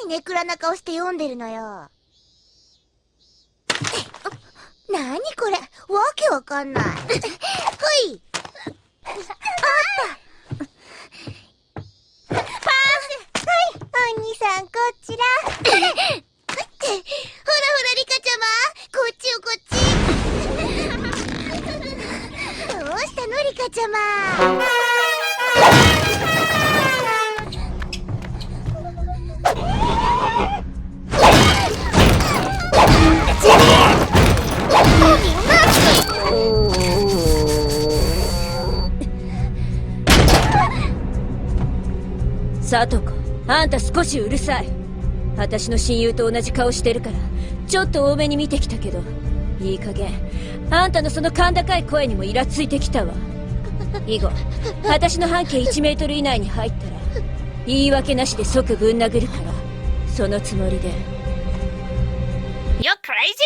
何ネクラな顔して読んでるのよ。何これ、わけわかんない。ほい。あった。パース。はい、お兄さんこちら。ほらほらリカちゃま、こっちよこっち。どうしたのリカちゃま。さとこ、あんた少しうるさい。私の親友と同じ顔してるからちょっと多めに見てきたけど、いい加減あんたのその甲高い声にもイラついてきたわ。以後私の半径1メートル以内に入ったら言い訳なしで即ぶん殴るから、そのつもりで。 You're crazy!